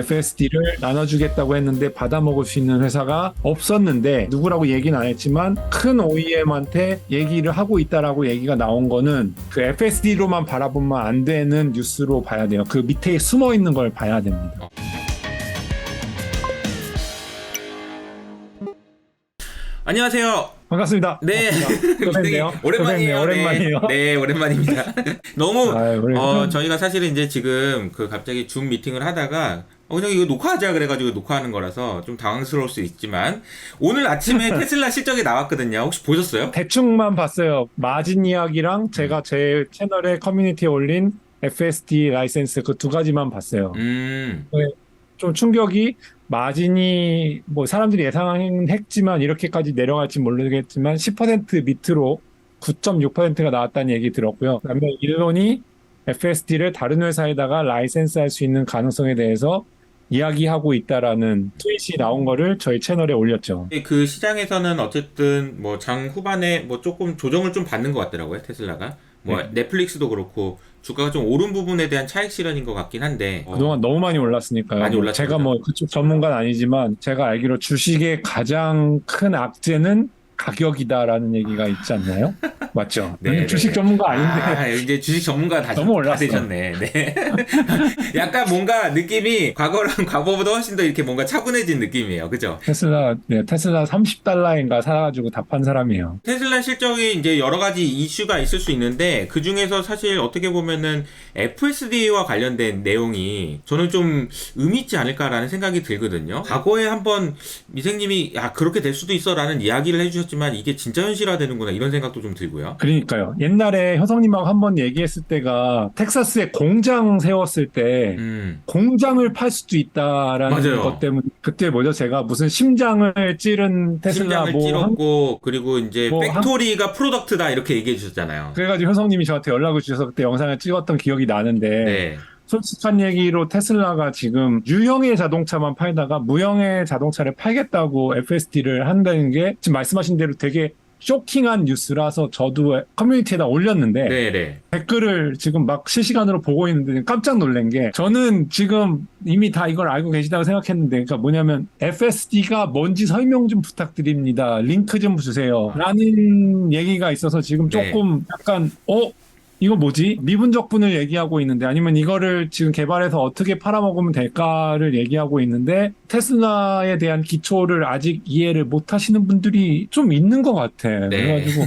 FSD를 나눠주겠다고 했는데 받아먹을 수 있는 회사가 없었는데 누구라고 얘기는 안 했지만 큰 OEM한테 얘기를 하고 있다라고 얘기가 나온 거는 그 FSD로만 바라보면 안 되는 뉴스로 봐야 돼요. 그 밑에 숨어 있는 걸 봐야 됩니다. 안녕하세요. 반갑습니다. 네, 굉장히 오랜만이에요. 오랜만이에요. 네, 오랜만입니다. 너무 아유, 저희가 사실은 이제 지금 그 갑자기 줌 미팅을 하다가 그냥 이거 녹화하자 그래가지고 녹화하는 거라서 좀 당황스러울 수 있지만 오늘 아침에 테슬라 실적이 나왔거든요. 혹시 보셨어요? 대충만 봤어요. 마진 이야기랑 제가 제 채널에 커뮤니티에 올린 FSD 라이센스 그 두 가지만 봤어요. 네, 좀 충격이 마진이 뭐 사람들이 예상했지만 이렇게까지 내려갈지 모르겠지만 10% 밑으로 9.6%가 나왔다는 얘기 들었고요. 그다음에 일론이 FSD를 다른 회사에다가 라이센스 할 수 있는 가능성에 대해서 이야기하고 있다라는 트윗이 나온 거를 저희 채널에 올렸죠. 그 시장에서는 어쨌든 뭐 장 후반에 뭐 조금 조정을 좀 받는 것 같더라고요. 테슬라가. 뭐 넷플릭스도 그렇고 주가가 좀 오른 부분에 대한 차익 실현인 것 같긴 한데 그동안 너무 많이 올랐으니까요. 많이 올랐죠. 제가 뭐 그쪽 전문가는 아니지만 제가 알기로 주식의 가장 큰 악재는 가격이다라는 얘기가 있지 않나요? 맞죠? 네, 주식 네. 전문가 아닌데 이제 주식 전문가 다, 너무 다 올랐어. 되셨네. 네. 약간 뭔가 느낌이 과거보다 훨씬 더 이렇게 뭔가 차분해진 느낌이에요. 그죠? 테슬라 30달러인가 사가지고 답한 사람이에요. 테슬라 실적이 이제 여러 가지 이슈가 있을 수 있는데 그 중에서 사실 어떻게 보면은 FSD와 관련된 내용이 저는 좀 의미 있지 않을까라는 생각이 들거든요. 과거에 한번 미생님이 야 그렇게 될 수도 있어라는 이야기를 해주셨지만 이게 진짜 현실화되는구나 이런 생각도 좀 들고요. 그러니까요. 옛날에 효성님하고 한번 얘기했을 때가 텍사스에 공장 세웠을 때 공장을 팔 수도 있다라는 맞아요. 것 때문에 그때 뭐죠? 제가 무슨 심장을 찌른 테슬라 심장을 뭐 찌렀고 그리고 이제 뭐 팩토리가 프로덕트다 이렇게 얘기해 주셨잖아요. 그래가지고 효성님이 저한테 연락을 주셔서 그때 영상을 찍었던 기억이 나는데 네. 솔직한 얘기로 테슬라가 지금 유형의 자동차만 팔다가 무형의 자동차를 팔겠다고 FSD를 한다는 게 지금 말씀하신 대로 되게 쇼킹한 뉴스라서 저도 커뮤니티에다 올렸는데 네네. 댓글을 지금 막 실시간으로 보고 있는데 깜짝 놀란 게 저는 지금 이미 다 이걸 알고 계시다고 생각했는데 그러니까 뭐냐면 FSD가 뭔지 설명 좀 부탁드립니다. 링크 좀 주세요. 라는 얘기가 있어서 지금 조금 약간 이거 뭐지? 미분적분을 얘기하고 있는데 아니면 이거를 지금 개발해서 어떻게 팔아먹으면 될까를 얘기하고 있는데 테슬라에 대한 기초를 아직 이해를 못 하시는 분들이 좀 있는 것 같아. 네. 그래가지고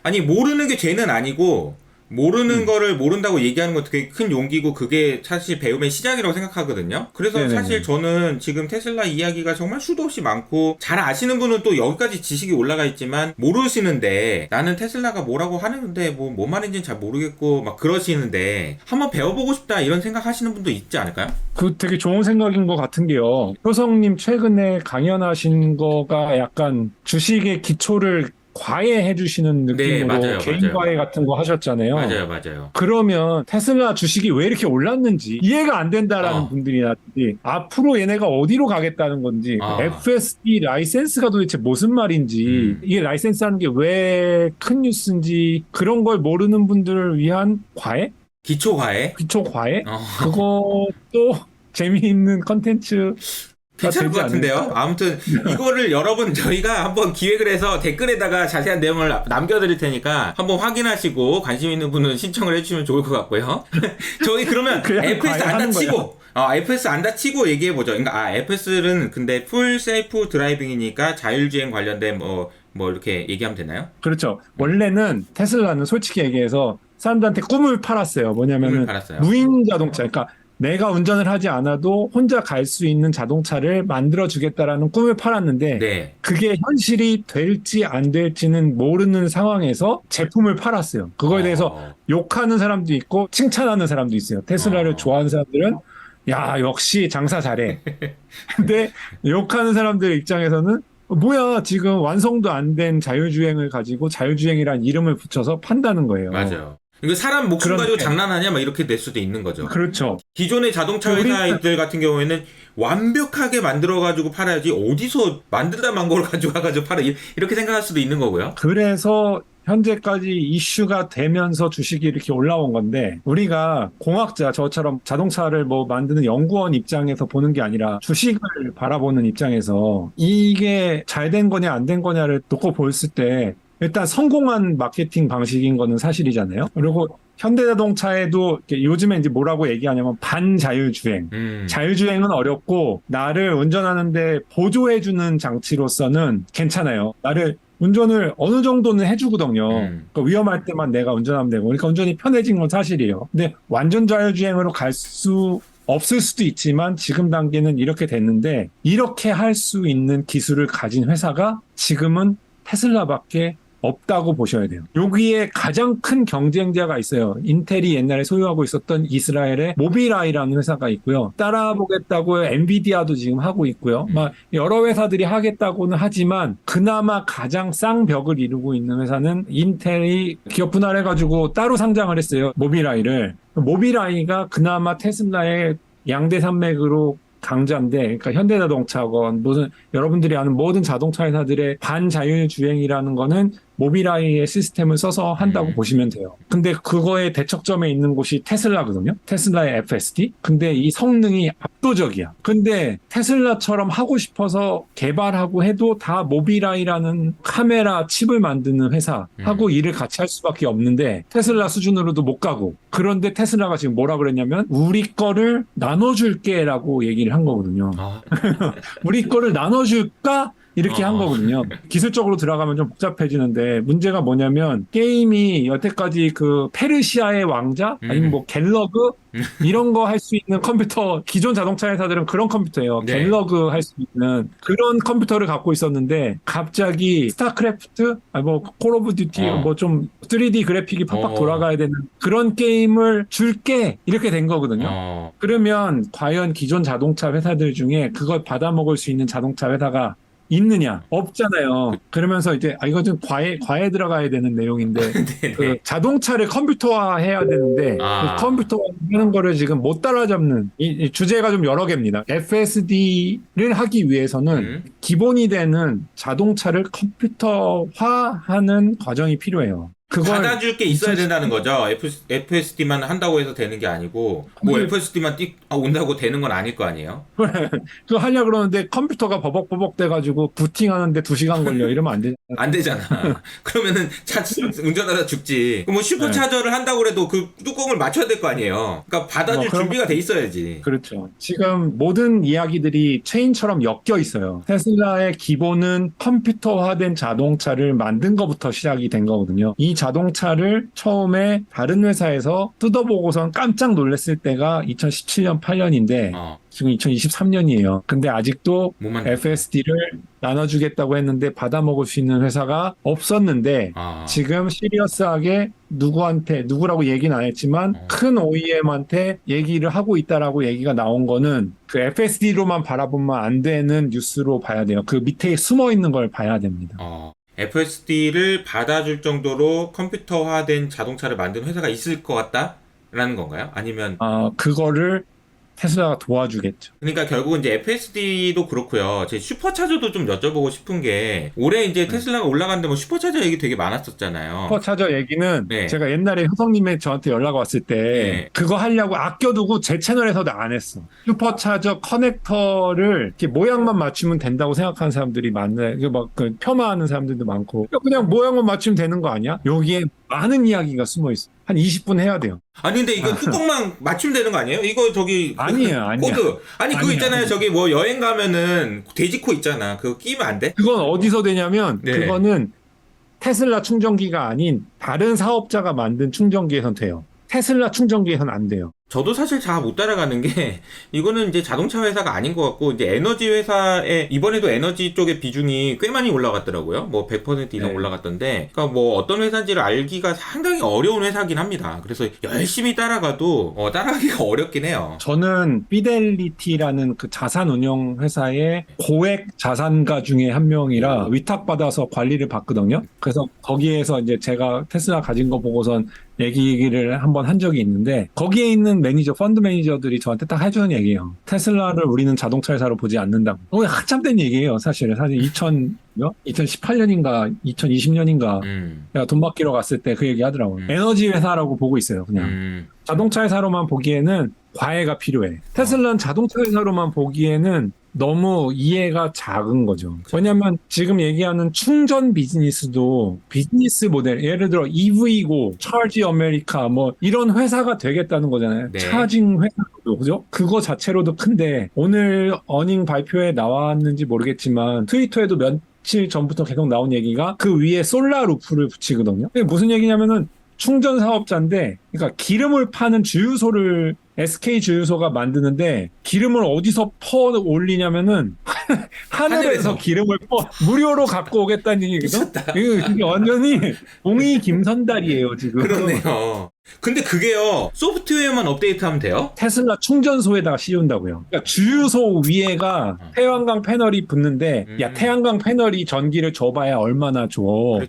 아니 모르는 게 죄는 아니고 모르는 거를 모른다고 얘기하는 건 되게 큰 용기고 그게 사실 배움의 시작이라고 생각하거든요. 그래서 네네네. 사실 저는 지금 테슬라 이야기가 정말 수도 없이 많고 잘 아시는 분은 또 여기까지 지식이 올라가 있지만 모르시는데 나는 테슬라가 뭐라고 하는데 뭔 말인지는 잘 모르겠고 막 그러시는데 한번 배워보고 싶다 이런 생각하시는 분도 있지 않을까요? 그 되게 좋은 생각인 것 같은 게요. 효성님 최근에 강연하신 거가 약간 주식의 기초를 과외해 주시는 느낌으로 맞아요, 개인 맞아요. 과외 같은 거 하셨잖아요. 맞아요. 그러면 테슬라 주식이 왜 이렇게 올랐는지 이해가 안 된다라는 분들이라든지 앞으로 얘네가 어디로 가겠다는 건지 FSD 라이센스가 도대체 무슨 말인지 이게 라이센스 하는 게 왜 큰 뉴스인지 그런 걸 모르는 분들을 위한 과외? 기초 과외? 기초 과외? 그것도 재미있는 컨텐츠 괜찮을 것 같은데요. 아무튼 이거를 여러분 저희가 한번 기획을 해서 댓글에다가 자세한 내용을 남겨드릴 테니까 한번 확인하시고 관심 있는 분은 신청을 해주시면 좋을 것 같고요. 저희 그러면 FS 안 다치고 FS 안 다치고 얘기해보죠. 그러니까 FS는 근데 풀 셀프 드라이빙이니까 자율주행 관련된 뭐 이렇게 얘기하면 되나요? 그렇죠. 원래는 테슬라는 솔직히 얘기해서 사람들한테 꿈을 팔았어요. 뭐냐면은 무인 자동차. 그러니까 내가 운전을 하지 않아도 혼자 갈 수 있는 자동차를 만들어 주겠다라는 꿈을 팔았는데 그게 현실이 될지 안 될지는 모르는 상황에서 제품을 팔았어요. 그거에 대해서 욕하는 사람도 있고 칭찬하는 사람도 있어요. 테슬라를 좋아하는 사람들은 야 역시 장사 잘해. 근데 욕하는 사람들 입장에서는 뭐야 지금 완성도 안 된 자율주행을 가지고 자율주행이란 이름을 붙여서 판다는 거예요. 맞아요. 이거 사람 목숨 가지고 장난하냐 막 이렇게 될 수도 있는 거죠. 그렇죠. 기존의 자동차 회사들 같은 경우에는 완벽하게 만들어가지고 팔아야지 어디서 만들다 만 걸 가져와가지고 팔아 이렇게 생각할 수도 있는 거고요. 그래서 현재까지 이슈가 되면서 주식이 이렇게 올라온 건데 우리가 공학자 저처럼 자동차를 뭐 만드는 연구원 입장에서 보는 게 아니라 주식을 바라보는 입장에서 이게 잘 된 거냐 안 된 거냐를 놓고 봤을 때 일단 성공한 마케팅 방식인 거는 사실이잖아요. 그리고 현대자동차에도 요즘에 이제 뭐라고 얘기하냐면 반자율주행. 자율주행은 어렵고 나를 운전하는데 보조해주는 장치로서는 괜찮아요. 나를 운전을 어느 정도는 해주거든요. 그러니까 위험할 때만 내가 운전하면 되고. 그러니까 운전이 편해진 건 사실이에요. 근데 완전 자율주행으로 갈 수 없을 수도 있지만 지금 단계는 이렇게 됐는데 이렇게 할 수 있는 기술을 가진 회사가 지금은 테슬라밖에 없다고 보셔야 돼요. 여기에 가장 큰 경쟁자가 있어요. 인텔이 옛날에 소유하고 있었던 이스라엘의 모빌아이라는 회사가 있고요. 따라보겠다고 엔비디아도 지금 하고 있고요. 막 여러 회사들이 하겠다고는 하지만 그나마 가장 쌍벽을 이루고 있는 회사는 인텔이 기업 분할해가지고 따로 상장을 했어요. 모빌아이를. 모빌아이가 그나마 테슬라의 양대 산맥으로 강자인데, 그러니까 현대자동차건 무슨 여러분들이 아는 모든 자동차 회사들의 반자율주행이라는 거는 모빌아이의 시스템을 써서 한다고 보시면 돼요. 근데 그거의 대척점에 있는 곳이 테슬라거든요. 테슬라의 FSD. 근데 이 성능이 압도적이야. 근데 테슬라처럼 하고 싶어서 개발하고 해도 다 모빌아이라는 카메라 칩을 만드는 회사하고 일을 같이 할 수밖에 없는데 테슬라 수준으로도 못 가고. 그런데 테슬라가 지금 뭐라 그랬냐면 우리 거를 나눠줄게라고 얘기를 한 거거든요. 우리 거를 나눠줄까? 이렇게 한 거거든요. 기술적으로 들어가면 좀 복잡해지는데 문제가 뭐냐면 게임이 여태까지 그 페르시아의 왕자 아니면 뭐 갤러그 이런 거 할 수 있는 컴퓨터 기존 자동차 회사들은 그런 컴퓨터예요. 네. 갤러그 할 수 있는 그런 컴퓨터를 갖고 있었는데 갑자기 스타크래프트 뭐 콜 오브 듀티 뭐 좀 3D 그래픽이 팍팍 돌아가야 되는 그런 게임을 줄게 이렇게 된 거거든요. 그러면 과연 기존 자동차 회사들 중에 그걸 받아먹을 수 있는 자동차 회사가 있느냐? 없잖아요. 그러면서 이제 이거 좀 과에 들어가야 되는 내용인데 그 자동차를 컴퓨터화 해야 되는데 그 컴퓨터화 하는 거를 지금 못 따라잡는 이 주제가 좀 여러 개입니다. FSD를 하기 위해서는 기본이 되는 자동차를 컴퓨터화하는 과정이 필요해요. 그걸 받아줄 게 있어야 된다는 거죠. FSD만 한다고 해서 되는 게 아니고 뭐 FSD만 온다고 되는 건 아닐 거 아니에요. 그거 하려고 그러는데 컴퓨터가 버벅버벅 돼가지고 부팅하는데 2시간 걸려 이러면 안 되잖아. 안 되잖아. 그러면은 운전하다 죽지. 뭐 슈퍼차저를 한다고 해도 그 뚜껑을 맞춰야 될 거 아니에요. 그러니까 받아줄 준비가 돼 있어야지. 그렇죠. 지금 모든 이야기들이 체인처럼 엮여 있어요. 테슬라의 기본은 컴퓨터화된 자동차를 만든 것부터 시작이 된 거거든요. 이 자동차를 처음에 다른 회사에서 뜯어보고선 깜짝 놀랐을 때가 2017년 8년인데 지금 2023년이에요. 근데 아직도 FSD를 나눠주겠다고 했는데 받아먹을 수 있는 회사가 없었는데 지금 시리어스하게 누구라고 얘기는 안 했지만 큰 OEM한테 얘기를 하고 있다라고 얘기가 나온 거는 그 FSD로만 바라보면 안 되는 뉴스로 봐야 돼요. 그 밑에 숨어 있는 걸 봐야 됩니다. FSD를 받아줄 정도로 컴퓨터화된 자동차를 만든 회사가 있을 것 같다라는 건가요? 아니면 그거를 테슬라가 도와주겠죠. 그러니까 결국은 이제 FSD도 그렇고요. 제 슈퍼차저도 좀 여쭤보고 싶은 게 올해 이제 테슬라가 올라갔는데 뭐 슈퍼차저 얘기 되게 많았었잖아요. 슈퍼차저 얘기는 제가 옛날에 효성님의 저한테 연락 왔을 때 그거 하려고 아껴두고 제 채널에서도 안 했어. 슈퍼차저 커넥터를 이렇게 모양만 맞추면 된다고 생각하는 사람들이 많네. 막 그 폄하하는 사람들도 많고 그냥 모양만 맞추면 되는 거 아니야? 여기에 많은 이야기가 숨어 있어. 한 20분 해야 돼요. 아니 근데 이거 뚜껑만 맞추면 되는 거 아니에요? 이거 저기 아니야. 코드 그거 있잖아요. 저기 뭐 여행 가면은 돼지코 있잖아. 그거 끼면 안 돼? 그건 어디서 되냐면 그거는 테슬라 충전기가 아닌 다른 사업자가 만든 충전기에선 돼요. 테슬라 충전기에선 안 돼요. 저도 사실 잘 못 따라가는 게 이거는 이제 자동차 회사가 아닌 것 같고 이제 에너지 회사에 이번에도 에너지 쪽의 비중이 꽤 많이 올라갔더라고요. 뭐 100% 이상 올라갔던데 그러니까 뭐 어떤 회사인지를 알기가 상당히 어려운 회사긴 합니다. 그래서 열심히 따라가도 따라가기가 어렵긴 해요. 저는 피델리티라는 그 자산 운용 회사의 고액 자산가 중에 한 명이라 위탁받아서 관리를 받거든요. 그래서 거기에서 이제 제가 테슬라 가진 거 보고선 얘기를 한번 한 적이 있는데 거기에 있는 많은 매니저, 펀드 매니저들이 저한테 딱 해주는 얘기예요. 테슬라를 우리는 자동차 회사로 보지 않는다고. 한참 된 얘기예요, 사실 2018년인가 2020년인가 내가 돈 맡기러 갔을 때 그 얘기 하더라고요. 에너지 회사라고 보고 있어요, 그냥. 자동차 회사로만 보기에는 과외가 필요해. 테슬라는 자동차 회사로만 보기에는 너무 이해가 작은 거죠. 왜냐면 지금 얘기하는 충전 비즈니스도 비즈니스 모델, 예를 들어 EV고, 차지 아메리카 뭐 이런 회사가 되겠다는 거잖아요. 네. 차징 회사도, 그죠? 그거 자체로도 큰데 오늘 어닝 발표에 나왔는지 모르겠지만 트위터에도 며칠 전부터 계속 나온 얘기가 그 위에 솔라 루프를 붙이거든요. 그게 무슨 얘기냐면은 충전 사업자인데, 그러니까 기름을 파는 주유소를 SK 주유소가 만드는데 기름을 어디서 퍼 올리냐면은 하늘에서 기름을 무료로 갖고 오겠다는 얘기거든. 이게 완전히 공이 김선달이에요 지금. 그렇네요. 근데 그게요, 소프트웨어만 업데이트하면 돼요? 테슬라 충전소에다가 씌운다고요. 그러니까 주유소 위에가 태양광 패널이 붙는데, 야, 태양광 패널이 전기를 줘봐야 얼마나 줘.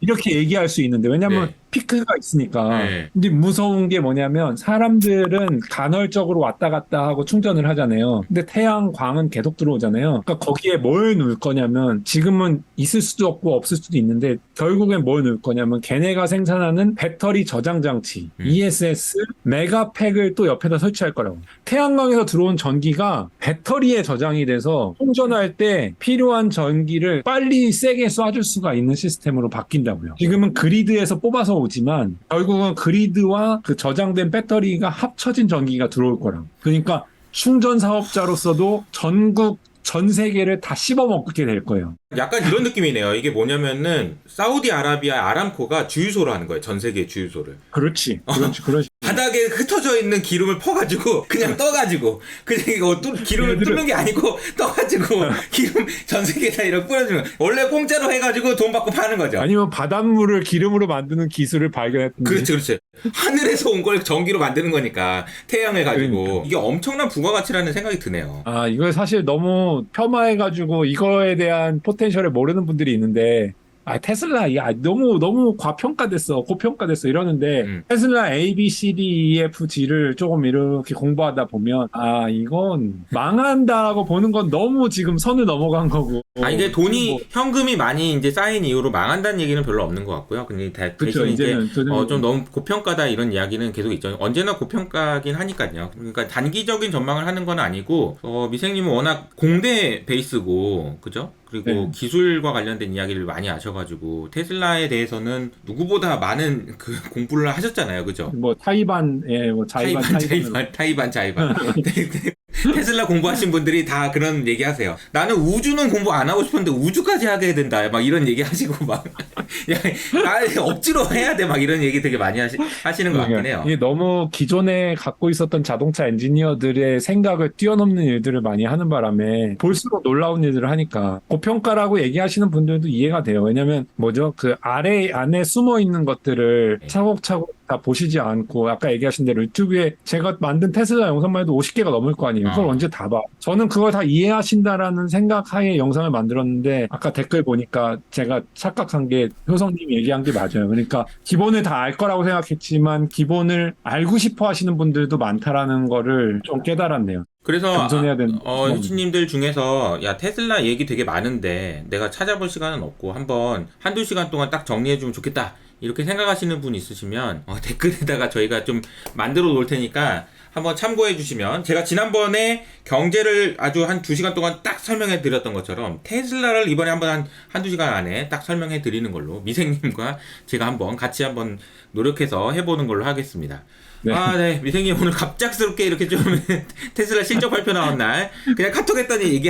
이렇게 얘기할 수 있는데, 왜냐면 네. 피크가 있으니까. 네. 근데 무서운 게 뭐냐면, 사람들은 간헐적으로 왔다 갔다 하고 충전을 하잖아요. 근데 태양광은 계속 들어오잖아요. 그러니까 거기에 뭘 넣을 거냐면, 지금은 있을 수도 없고 없을 수도 있는데, 결국엔 뭘 넣을 거냐면, 걔네가 생산하는 배터리 저장 장치, ESS 메가팩을 또 옆에다 설치할 거라고. 태양광에서 들어온 전기가 배터리에 저장이 돼서 충전할 때 필요한 전기를 빨리 세게 쏴줄 수가 있는 시스템으로 바뀐다고요. 지금은 그리드에서 뽑아서 오지만 결국은 그리드와 그 저장된 배터리가 합쳐진 전기가 들어올 거라고. 그러니까 충전 사업자로서도 전 세계를 다 씹어먹게 될 거예요. 약간 이런 느낌이네요. 이게 뭐냐면은 사우디아라비아 아람코가 주유소로 하는 거예요. 전 세계 주유소를. 그렇지. 바닥에 흩어져 있는 기름을 퍼가지고 그냥 떠가지고 그냥 이거 기름을 뚫는 게 아니고 떠가지고 기름 전 세계에다 이렇게 뿌려주는 거예요. 원래 공짜로 해가지고 돈 받고 파는 거죠. 아니면 바닷물을 기름으로 만드는 기술을 발견했던. 그렇지. 하늘에서 온 걸 전기로 만드는 거니까 태양을 가지고. 그러니까. 이게 엄청난 부가가치라는 생각이 드네요. 아, 이거 사실 너무 폄하해가지고 이거에 대한 포텐셜을 모르는 분들이 있는데, 테슬라, 너무 고평가됐어 이러는데, 테슬라 A, B, C, D, E, F, G를 조금 이렇게 공부하다 보면, 이건 망한다고 보는 건 너무 지금 선을 넘어간 거고. 이게 돈이, 현금이 많이 이제 쌓인 이후로 망한다는 얘기는 별로 없는 것 같고요. 근데 대신 이제, 좀 너무 고평가다 이런 이야기는 계속 있죠. 언제나 고평가긴 하니까요. 그러니까 단기적인 전망을 하는 건 아니고, 미생님은 워낙 공대 베이스고, 그죠? 그리고 네. 기술과 관련된 이야기를 많이 아셔가지고 테슬라에 대해서는 누구보다 많은 그 공부를 하셨잖아요, 그죠? 타이반에 타이반. 테슬라 공부하신 분들이 다 그런 얘기 하세요. 나는 우주는 공부 안 하고 싶은데 우주까지 하게 된다. 막 이런 얘기 하시고 막. 나 억지로 해야 돼. 막 이런 얘기 되게 많이 하시는 것 같긴 해요. 이게 너무 기존에 갖고 있었던 자동차 엔지니어들의 생각을 뛰어넘는 일들을 많이 하는 바람에 볼수록 놀라운 일들을 하니까 고평가라고 얘기하시는 분들도 이해가 돼요. 왜냐면 그 안에 숨어 있는 것들을 차곡차곡 다 보시지 않고 아까 얘기하신 대로 유튜브에 제가 만든 테슬라 영상만 해도 50개가 넘을 거 아니에요. 그걸 언제 다 봐. 저는 그걸 다 이해하신다라는 생각하에 영상을 만들었는데 아까 댓글 보니까 제가 착각한 게 효성님이 얘기한 게 맞아요. 그러니까 기본을 다 알 거라고 생각했지만 기본을 알고 싶어 하시는 분들도 많다라는 거를 좀 깨달았네요. 그래서 유치님들 중에서 테슬라 얘기 되게 많은데 내가 찾아볼 시간은 없고 한두 시간 동안 딱 정리해주면 좋겠다 이렇게 생각하시는 분 있으시면 댓글에다가 저희가 좀 만들어 놓을 테니까 한번 참고해 주시면, 제가 지난번에 경제를 아주 한 2시간 동안 딱 설명해 드렸던 것처럼 테슬라를 이번에 한두 시간 안에 딱 설명해 드리는 걸로 미생님과 제가 같이 노력해서 해보는 걸로 하겠습니다. 네. 미생님 오늘 갑작스럽게 이렇게 좀 테슬라 실적 발표 나온 날 그냥 카톡 했더니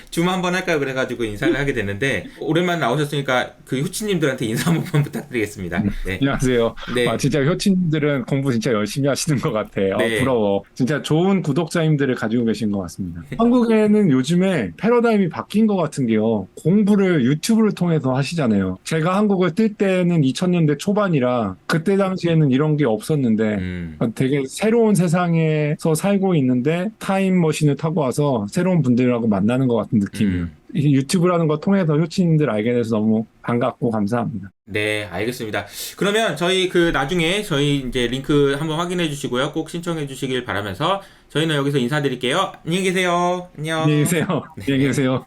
줌 한번 할까요? 그래가지고 인사를 하게 됐는데 오랜만에 나오셨으니까 그 효치님들한테 인사 한번 부탁드리겠습니다. 네. 안녕하세요. 네. 진짜 효치님들은 공부 진짜 열심히 하시는 것 같아요. 네. 부러워. 진짜 좋은 구독자님들을 가지고 계신 것 같습니다. 한국에는 요즘에 패러다임이 바뀐 것 같은 게요. 공부를 유튜브를 통해서 하시잖아요. 제가 한국을 뜰 때는 2000년대 초반이라 그때 당시에는 이런 게 없었는데 되게 새로운 세상에서 살고 있는데 타임머신을 타고 와서 새로운 분들하고 만나는 것 같은 느낌이에요. 이 유튜브라는 거 통해서 효치님들 알게 돼서 너무 반갑고 감사합니다. 네, 알겠습니다. 그러면 저희 그 나중에 저희 이제 링크 한번 확인해 주시고요. 꼭 신청해 주시길 바라면서 저희는 여기서 인사드릴게요. 안녕히 계세요. 안녕. 안녕히 계세요. 안녕히 계세요.